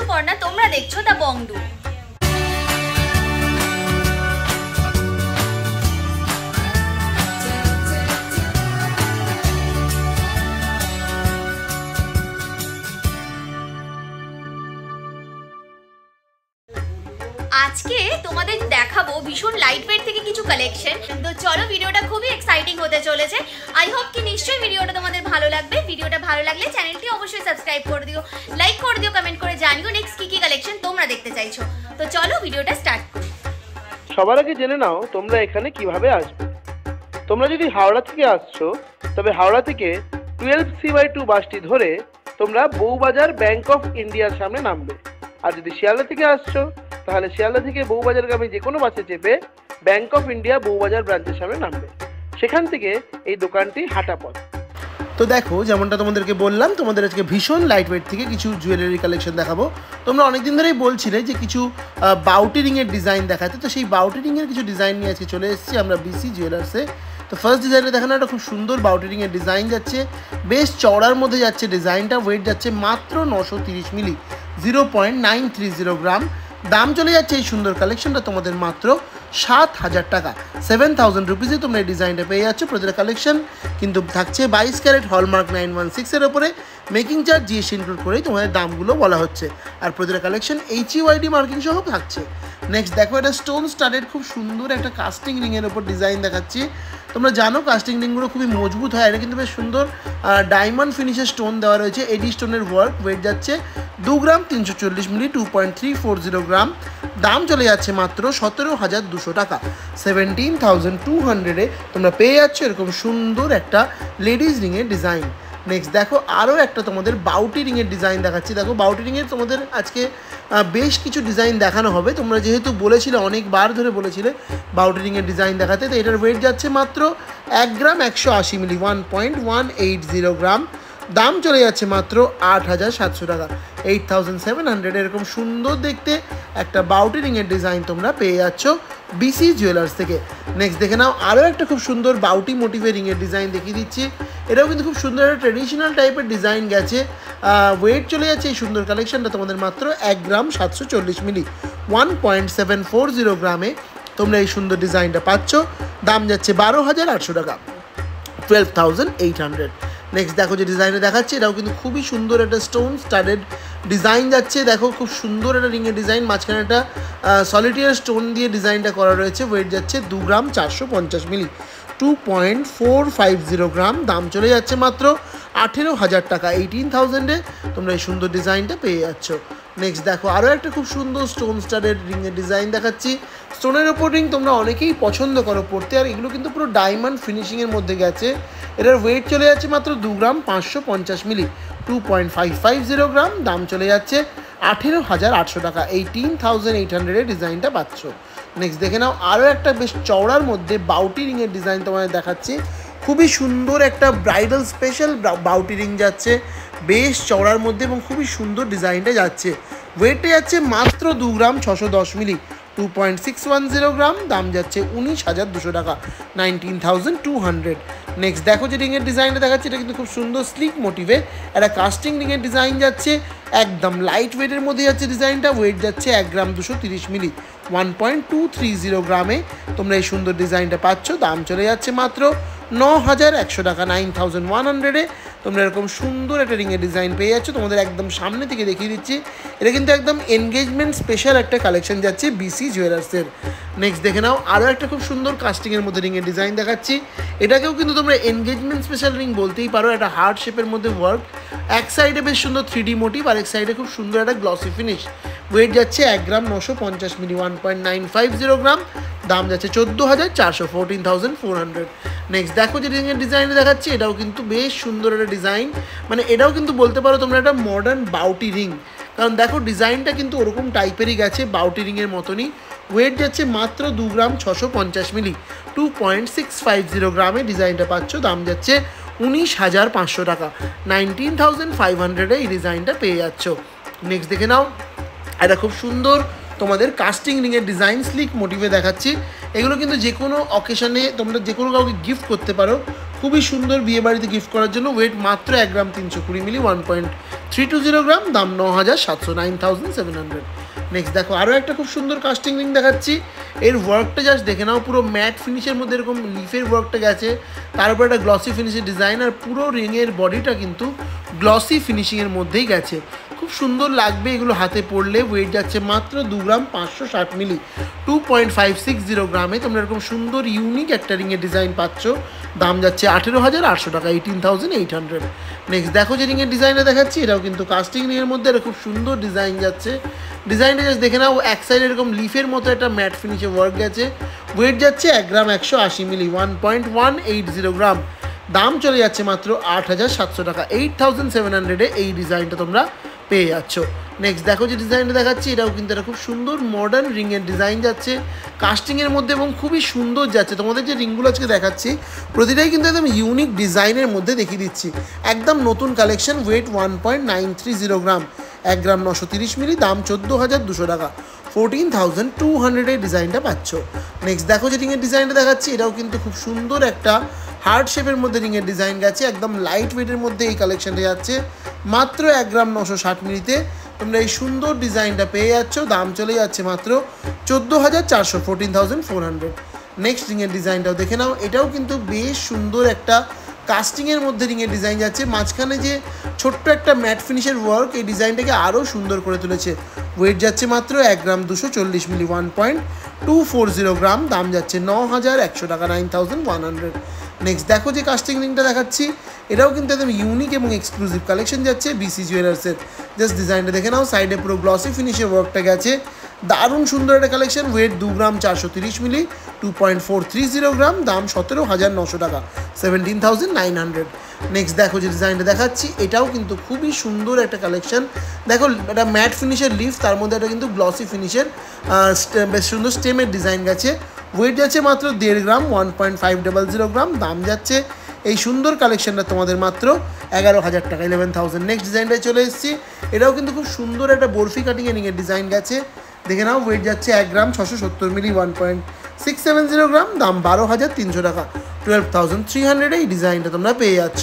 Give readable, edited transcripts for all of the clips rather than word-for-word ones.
সুপর্ণা, তোমরা দেখছো দ্য বংডু। আজকে তোমাদের দেখাবো ভীষণ লাইট ওয়েট থেকে কিছু কালেকশন। তো চলো, ভিডিওটা খুবই এক্সাইটিং হতে চলেছে। আই হোপ কি নিশ্চয়ই ভিডিওটা তোমাদের ভালো লাগবে। ভিডিওটা ভালো লাগলে চ্যানেলটি অবশ্যই সাবস্ক্রাইব করে দিও, লাইক করে দিও, কমেন্ট করে জানিও নেক্সট কি কি কালেকশন তোমরা দেখতে চাইছো। তো চলো ভিডিওটা স্টার্ট করি। সবার আগে জেনে নাও তোমরা এখানে কিভাবে আসবে। তোমরা যদি হাওড়া থেকে আসছো তবে হাওড়া থেকে 12C/2 বাসটি ধরে তোমরা বউবাজার ব্যাংক অফ ইন্ডিয়ার সামনে নামবে। আর যদি শিয়ালদা থেকে আসছো তাহলে শিয়ালদা থেকে বউবাজারগামী যে কোনো বাসে চেপে ব্যাংক অফ ইন্ডিয়া বউবাজার ব্রাঞ্চের সামনে নামবে। সেখান থেকে এই দোকানটি হাঁটা পথ। তো দেখো, যেমনটা তোমাদেরকে বললাম, তোমাদের আজকে ভীষণ লাইট ওয়েট থেকে কিছু জুয়েলারি কালেকশন দেখাবো। তোমরা অনেকদিন ধরেই বলছিলে যে কিছু বাউটি রিংয়ের ডিজাইন দেখাতে, তো সেই বাউটি রিংয়ের কিছু ডিজাইন নিয়ে আজকে চলে এসেছি আমরা বিসি জুয়েলার্সে। তো ফার্স্ট ডিজাইনে দেখানো একটা খুব সুন্দর বাউটি রিংয়ের ডিজাইন যাচ্ছে, বেশ চওড়ার মধ্যে যাচ্ছে ডিজাইনটা। ওয়েট যাচ্ছে মাত্র 930 মিলি, 0.930 গ্রাম। দাম চলে যাচ্ছে এই সুন্দর কালেকশনটা তোমাদের মাত্র 7,000 টাকা, 7,000 রুপিসে তোমরা এই ডিজাইনটা পেয়ে যাচ্ছ। প্রতিটা কালেকশন কিন্তু থাকছে 22 ক্যারেট হলমার্ক 916-এর ওপরে। মেকিং চার্জ জিএসটি ইনক্লুড করেই তোমাদের দামগুলো বলা হচ্ছে। আর প্রতিটা কালেকশন HUID মার্কিং সহ থাকছে। নেক্সট দেখো, এটা স্টোন স্টাডেড খুব সুন্দর একটা কাস্টিং রিংয়ের ওপর ডিজাইন দেখাচ্ছি। তোমরা জানো কাস্টিং রিংগুলো খুবই মজবুত হয়, এটা কিন্তু বেশ সুন্দর ডায়মন্ড ফিনিশের স্টোন দেওয়া রয়েছে। এডি স্টোনের ওয়ার্ক। ওয়েট যাচ্ছে 2 গ্রাম 340 মিলি, 2.340 গ্রাম। দাম চলে যাচ্ছে মাত্র 17,200 টাকা, 17,200-এ তোমরা পেয়ে যাচ্ছ এরকম সুন্দর একটা লেডিস রিংয়ের ডিজাইন। নেক্সট দেখো, আরও একটা তোমাদের বাউটি রিংয়ের ডিজাইন দেখাচ্ছি। দেখো, বাউটি রিংয়ের তোমাদের আজকে বেশ কিছু ডিজাইন দেখানো হবে। তোমরা যেহেতু বলেছিলে, অনেকবার ধরে বলেছিলে বাউটি রিংয়ের ডিজাইন দেখাতে, তো এটার ওয়েট যাচ্ছে মাত্র 1 গ্রাম 180 মিলি, 1.180 গ্রাম। দাম চলে যাচ্ছে মাত্র 8,700 টাকা, 8,700। এরকম সুন্দর দেখতে একটা বাউটি রিংয়ের ডিজাইন তোমরা পেয়ে যাচ্ছ বিসি জুয়েলার্স থেকে। নেক্সট দেখে নাও, আরও একটা খুব সুন্দর বাউটি মোটিভের রিংয়ের ডিজাইন দেখিয়ে দিচ্ছি। এটাও কিন্তু খুব সুন্দর একটা ট্রেডিশনাল টাইপের ডিজাইন গেছে। ওয়েট চলে যাচ্ছে এই সুন্দর কালেকশনটা তোমাদের মাত্র 1 গ্রাম 740 মিলি, 1.740 গ্রামে তোমরা এই সুন্দর ডিজাইনটা পাচ্ছ। দাম যাচ্ছে 12,800 টাকা, 12,800। নেক্সট দেখো, যে ডিজাইনে দেখাচ্ছে এটাও কিন্তু খুবই সুন্দর একটা স্টোন স্টাডেড ডিজাইন যাচ্ছে। দেখো, খুব সুন্দর একটা রিংয়ের ডিজাইন, মাঝখানে একটা সলিটিয়ার স্টোন দিয়ে ডিজাইনটা করা রয়েছে। ওয়েট যাচ্ছে 2 গ্রাম 450 মিলি, 2.450 গ্রাম। দাম চলে যাচ্ছে মাত্র 18,000 টাকা, 18,000-এ তোমরা এই সুন্দর ডিজাইনটা পেয়ে যাচ্ছ। নেক্সট দেখো, আরও একটা খুব সুন্দর স্টোন স্টাডেড রিংয়ের ডিজাইন দেখাচ্ছি। স্টোনের ওপর রিং তোমরা অনেকেই পছন্দ করো পড়তে, আর এগুলো কিন্তু পুরো ডায়মন্ড ফিনিশিংয়ের মধ্যে গেছে। এটার ওয়েট চলে যাচ্ছে মাত্র 2 গ্রাম 550 মিলি, 2.550 গ্রাম। দাম চলে যাচ্ছে 18,800 টাকা, 18,800-এর ডিজাইনটা পাচ্ছ। নেক্সট দেখে নাও, আরও একটা বেশ চওড়ার মধ্যে বাউটি রিংয়ের ডিজাইন তোমাদের দেখাচ্ছি। খুবই সুন্দর একটা ব্রাইডাল স্পেশাল বাউটি রিং যাচ্ছে, বেশ চওড়ার মধ্যে এবং খুবই সুন্দর ডিজাইনটা যাচ্ছে। ওয়েটে যাচ্ছে মাত্র 2 গ্রাম 610 মিলি, 2.610 গ্রাম। দাম যাচ্ছে 19,200 টাকা, 19,200। নেক্সট দেখো, যে রিংয়ের ডিজাইনটা দেখাচ্ছে এটা কিন্তু খুব সুন্দর স্লিক মোটিভে একটা কাস্টিং রিংয়ের ডিজাইন যাচ্ছে। একদম লাইট ওয়েটের মধ্যে যাচ্ছে ডিজাইনটা। ওয়েট যাচ্ছে 1 গ্রাম 230 মিলি, 1.230 গ্রামে তোমরা এই সুন্দর ডিজাইনটা পাচ্ছ। দাম চলে যাচ্ছে মাত্র 9,100 টাকা, 9,100-এ তোমরা এরকম সুন্দর একটা রিংয়ের ডিজাইন পেয়ে যাচ্ছ। তোমাদের একদম সামনে থেকে দেখিয়ে দিচ্ছি, এটা কিন্তু একদম এনগেজমেন্ট স্পেশাল একটা কালেকশন যাচ্ছে বিসি জুয়েলার্সের। নেক্সট দেখে নাও, আরও একটা খুব সুন্দর কাস্টিংয়ের মধ্যে রিংয়ের ডিজাইন দেখাচ্ছি। এটাকেও কিন্তু তোমরা এনগেজমেন্ট স্পেশাল রিং বলতেই পারো। একটা হার্ট শেপের মধ্যে ওয়ার্ক, এক সাইডে বেশ সুন্দর 3D মোটিভ, আর এক সাইডে খুব সুন্দর একটা গ্লসি ফিনিশ। ওয়েট যাচ্ছে 1 গ্রাম 950 মিলি, 1.950 গ্রাম। দাম যাচ্ছে 14,400, 14,400। নেক্সট দেখো, যে রিংয়ের ডিজাইনে দেখাচ্ছি এটাও কিন্তু বেশ সুন্দর একটা ডিজাইন। মানে এটাও কিন্তু বলতে পারো তোমরা একটা মডার্ন বাউটি রিং, কারণ দেখো ডিজাইনটা কিন্তু ওরকম টাইপেরই গেছে, বাউটি রিংয়ের মতনই। ওয়েট যাচ্ছে মাত্র 2 গ্রাম 650 মিলি, 2.650 গ্রামে ডিজাইনটা পাচ্ছ। দাম যাচ্ছে 19,500 টাকা, 19,500-এ এই ডিজাইনটা পেয়ে যাচ্ছ। নেক্সট দেখে নাও, এটা খুব সুন্দর তোমাদের কাস্টিং রিংয়ের ডিজাইন স্লিক মোটিভে দেখাচ্ছি। এগুলো কিন্তু যে কোনো অকেশনে তোমরা যে কোনো কাউকে গিফট করতে পারো, খুবই সুন্দর বিয়ে বাড়িতে গিফট করার জন্য। ওয়েট মাত্র 1 গ্রাম 320 মিলি, 320 গ্রাম, দাম 9700, 9700। নেক্সট দেখো আরও একটা খুব সুন্দর কাস্টিং রিং দেখাচ্ছি। এর ওয়ার্কটা জাস্ট দেখে নাও, পুরো ম্যাট ফিনিশের মধ্যে এরকম লিফের ওয়ার্কটা গেছে, তার উপর একটা গ্লসি ফিনিশের ডিজাইন, আর পুরো রিংয়ের বডিটা কিন্তু গ্লসি ফিনিশিংয়ের মধ্যেই গেছে। খুব সুন্দর লাগবে এগুলো হাতে পড়লে। ওয়েট যাচ্ছে মাত্র 2 গ্রাম 560 মিলি, 2.560 গ্রামে তোমরা এরকম সুন্দর ইউনিক একটা রিংয়ের ডিজাইন পাচ্ছ। দাম যাচ্ছে 18,800 টাকা, 18,800। নেক্সট দেখো যে রিংয়ের ডিজাইনটা দেখাচ্ছি, এটাও কিন্তু কাস্টিং রিংয়ের মধ্যে একটা খুব সুন্দর ডিজাইন যাচ্ছে। ডিজাইনটা জাস্ট দেখে নাও, এক সাইডে এরকম লিফের মতো একটা ম্যাট ফিনিশে ওয়ার্ক গেছে। ওয়েট যাচ্ছে 1 গ্রাম 180 মিলি, 1.180 গ্রাম। দাম চলে যাচ্ছে মাত্র 8,700 টাকা, 8,700-এ এই ডিজাইনটা তোমরা পেয়ে যাচ্ছ। নেক্সট দেখো যে ডিজাইনটা দেখাচ্ছি, এটাও কিন্তু একটা খুব সুন্দর মডার্ন রিংয়ের ডিজাইন যাচ্ছে কাস্টিংয়ের মধ্যে এবং খুবই সুন্দর যাচ্ছে। তোমাদের যে রিংগুলো আজকে দেখাচ্ছি প্রতিটাই কিন্তু একদম ইউনিক ডিজাইনের মধ্যে দেখিয়ে দিচ্ছি, একদম নতুন কালেকশন। ওয়েট 1.930 গ্রাম, 1 গ্রাম 930 মিলি, দাম 14,200 টাকা, 14,200-এর ডিজাইনটা পাচ্ছ। নেক্সট দেখো যে রিংয়ের ডিজাইনটা দেখাচ্ছি, এটাও কিন্তু খুব সুন্দর একটা হার্ট শেপের মধ্যে রিংয়ের ডিজাইন গেছে, একদম লাইট ওয়েটের মধ্যে এই কালেকশনটা যাচ্ছে। মাত্র 1 গ্রাম 960 মিলিতে তোমরা এই সুন্দর ডিজাইনটা পেয়ে যাচ্ছ। দাম চলে যাচ্ছে মাত্র 14,400, 14,400। নেক্সট রিংয়ের ডিজাইনটাও দেখে নাও, এটাও কিন্তু বেশ সুন্দর একটা কাস্টিংয়ের মধ্যে রিংয়ের ডিজাইন যাচ্ছে। মাঝখানে যে ছোট্ট একটা ম্যাট ফিনিশের ওয়ার্ক এই ডিজাইনটাকে আরও সুন্দর করে তুলেছে। ওয়েট যাচ্ছে মাত্র 1 গ্রাম 240 মিলি, 1.240 গ্রাম। দাম যাচ্ছে 9,100 টাকা, 9,100। নেক্সট দেখো যে কাস্টিং রিংটা দেখাচ্ছি, এটাও কিন্তু একদম ইউনিক এবং এক্সক্লুসিভ কালেকশন যাচ্ছে বিসি জুয়েলার্সের। জাস্ট ডিজাইনটা দেখে নাও, সাইডে পুরো গ্লসি ফিনিশের ওয়ার্কটা গেছে, দারুণ সুন্দর একটা কালেকশন। ওয়েট 2 গ্রাম 430 মিলি, 2.430 গ্রাম। দাম 17,900 টাকা, 17,900। নেক্সট দেখো যে ডিজাইনটা দেখাচ্ছি, এটাও কিন্তু খুবই সুন্দর একটা কালেকশন। দেখো এটা ম্যাট ফিনিশের লিফ, তার মধ্যে এটা কিন্তু গ্লসি ফিনিশের বেশ সুন্দর স্টেমের ডিজাইন গেছে। ওয়েট যাচ্ছে মাত্র 1.5 গ্রাম, 1.500 গ্রাম। দাম যাচ্ছে এই সুন্দর কালেকশনটা তোমাদের মাত্র 11,000 টাকা, 11,000। নেক্সট ডিজাইনটায় চলে এসেছি, এটাও কিন্তু খুব সুন্দর একটা বরফি কাটিং এর ডিজাইন গেছে, দেখে নাও। ওয়েট যাচ্ছে 1 গ্রাম 670 মিলি, 1.670 গ্রাম। দাম 12,300 টাকা, 12,300-এ এই ডিজাইনটা তোমরা পেয়ে যাচ্ছ।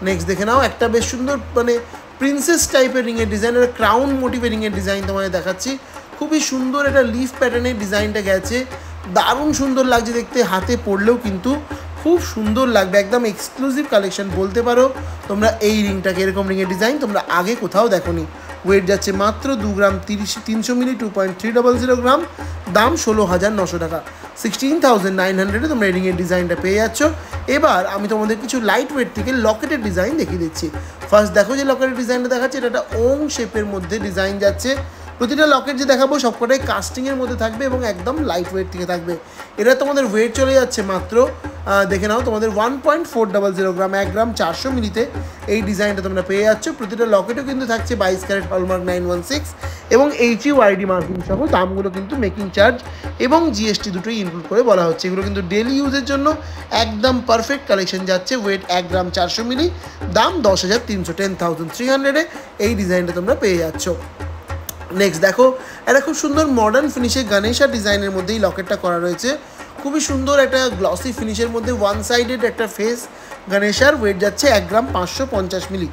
নেক্সট দেখে নাও, একটা বেশ সুন্দর মানে প্রিন্সেস টাইপের রিংয়ের ডিজাইন, একটা ক্রাউন মোটিভের রিংয়ের ডিজাইন তোমাদের দেখাচ্ছি। খুবই সুন্দর একটা লিফ প্যাটার্নের ডিজাইনটা গেছে, দারুণ সুন্দর লাগছে দেখতে, হাতে পড়লেও কিন্তু খুব সুন্দর লাগবে, একদম এক্সক্লুসিভ কালেকশন বলতে পারো তোমরা এই রিংটাকে। এরকম রিংয়ের ডিজাইন তোমরা আগে কোথাও দেখোনি। ওয়েট যাচ্ছে মাত্র 2 গ্রাম 300 মিলি, 2.300 গ্রাম। দাম 16,900 টাকা, 16,900-এ তোমরা এই রিংয়ের ডিজাইনটা পেয়ে যাচ্ছ। এবার আমি তোমাদের কিছু লাইট ওয়েট থেকে লকেটের ডিজাইন দেখিয়ে দিচ্ছি। ফার্স্ট দেখো যে লকেটের ডিজাইনটা দেখাচ্ছে, এটা একটা ওং শেপের মধ্যে ডিজাইন যাচ্ছে। প্রতিটা লকেট যে দেখাবো সবকটাই কাস্টিংয়ের মধ্যে থাকবে এবং একদম লাইট ওয়েট থেকে থাকবে। এটা তোমাদের ওয়েট চলে যাচ্ছে মাত্র দেখে নাও তোমাদের 1.400 গ্রাম, 1 গ্রাম 400 মিলিতে এই ডিজাইনটা তোমরা পেয়ে যাচ্ছ। প্রতিটা লকেটও কিন্তু থাকছে 22 ক্যারেট হলমার্ক 916 এবং HUID মার্কিং সহ। দামগুলো কিন্তু মেকিং চার্জ এবং জিএসটি দুটোই ইনক্লুড করে বলা হচ্ছে। এগুলো কিন্তু ডেলি ইউজের জন্য একদম পারফেক্ট কালেকশন যাচ্ছে। ওয়েট 1 গ্রাম 400 মিলি, দাম 10,300, 10,300-এ এই ডিজাইনটা তোমরা পেয়ে যাচ্ছ। নেক্সট দেখো, একটা খুব সুন্দর মডার্ন ফিনিশে গণেশা ডিজাইনের মধ্যেই লকেটটা করা রয়েছে। খুবই সুন্দর একটা গ্লসি ফিনিশের মধ্যে ওয়ান সাইডেড একটা ফেস গণেশার। ওয়েট যাচ্ছে 1 গ্রাম 550 মিলি,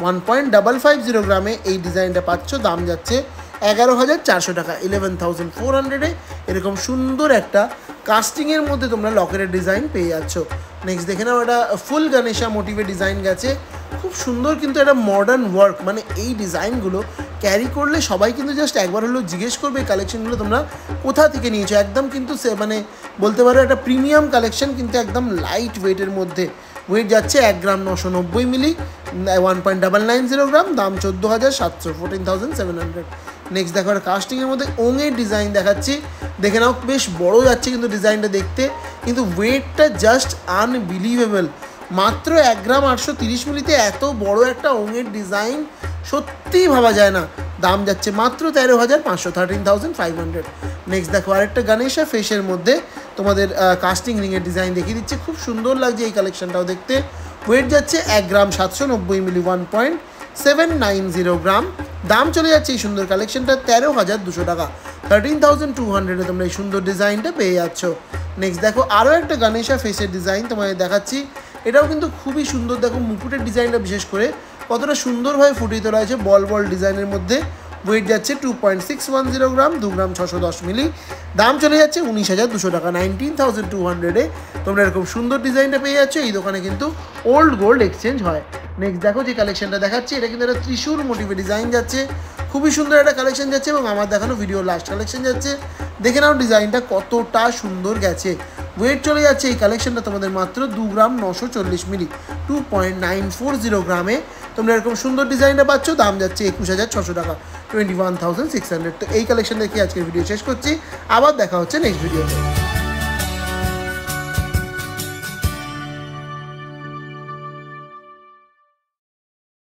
1.550 গ্রামে এই ডিজাইনটা পাচ্ছ। দাম যাচ্ছে 11,400 টাকা, 11,400-এ এরকম সুন্দর একটা কাস্টিংয়ের মধ্যে তোমরা লকেটের ডিজাইন পেয়ে যাচ্ছ। নেক্সট দেখে নাও, এটা ফুল গণেশা মোটিভে ডিজাইন গেছে, খুব সুন্দর কিন্তু একটা মডার্ন ওয়ার্ক। মানে এই ডিজাইনগুলো ক্যারি করলে সবাই কিন্তু জাস্ট একবার হলেও জিজ্ঞেস করবে এই কালেকশনগুলো তোমরা কোথা থেকে নিয়েছো। একদম কিন্তু মানে বলতে পারো একটা প্রিমিয়াম কালেকশন, কিন্তু একদম লাইট ওয়েটের মধ্যে। ওয়েট যাচ্ছে 1 গ্রাম 990 মিলি, 1.990 গ্রাম। দাম 14,700, 14,700। নেক্সট দেখো, কাস্টিংয়ের মধ্যে ওঙের ডিজাইন দেখাচ্ছি, দেখে নাও বেশ বড় যাচ্ছে কিন্তু ডিজাইনটা দেখতে, কিন্তু ওয়েটটা জাস্ট আনবিলিভেবল। মাত্র 1 গ্রাম 830 মিলিতে এত বড় একটা ওঙের ডিজাইন সত্যিই ভাবা যায় না। দাম যাচ্ছে মাত্র 13,500, 13,500। নেক্সট দেখো, আরেকটা গণেশা ফেসের মধ্যে তোমাদের কাস্টিং রিংয়ের ডিজাইন দেখিয়ে দিচ্ছে, খুব সুন্দর লাগছে এই কালেকশনটাও দেখতে। ওয়েট যাচ্ছে 1 গ্রাম 790 মিলি, 1.790 গ্রাম। দাম চলে যাচ্ছে এই সুন্দর কালেকশনটা 13,200 টাকা, 13,200-এ তোমরা এই সুন্দর ডিজাইনটা পেয়ে যাচ্ছ। নেক্সট দেখো, আরও একটা গণেশা ফেসের ডিজাইন তোমাদের দেখাচ্ছি, এটাও কিন্তু খুবই সুন্দর। দেখো মুকুটের ডিজাইনটা বিশেষ করে কতটা সুন্দরভাবে ফুটিয়ে তোলা হয়েছে বল বল ডিজাইনের মধ্যে। ওয়েট যাচ্ছে 2.610 গ্রাম, 2 গ্রাম 610 মিলি। দাম চলে যাচ্ছে 19,200 টাকা। 19,200-এ তোমরা এরকম সুন্দর ডিজাইনটা পেয়ে যাচ্ছ। এই দোকানে কিন্তু ওল্ড গোল্ড এক্সচেঞ্জ হয়। নেক্সট দেখো যে কালেকশনটা দেখাচ্ছি, এটা কিন্তু একটা ত্রিশূল মোটিভে ডিজাইন যাচ্ছে, খুবই সুন্দর একটা কালেকশন যাচ্ছে এবং আমার দেখানো ভিডিও লাস্ট কালেকশন যাচ্ছে। দেখে নাও ডিজাইনটা কতটা সুন্দর গেছে। ওয়েট চলে যাচ্ছে এই কালেকশনটা তোমাদের মাত্র 2 গ্রাম 940 মিলি, 2.940 গ্রামে তোমরা এরকম সুন্দর ডিজাইনটা পাচ্ছ। দাম যাচ্ছে 21,600 টাকা, 21,600। তো এই কালেকশন দেখে আজকের ভিডিও শেষ করছি, আবার দেখা হচ্ছে নেক্সট ভিডিওতে।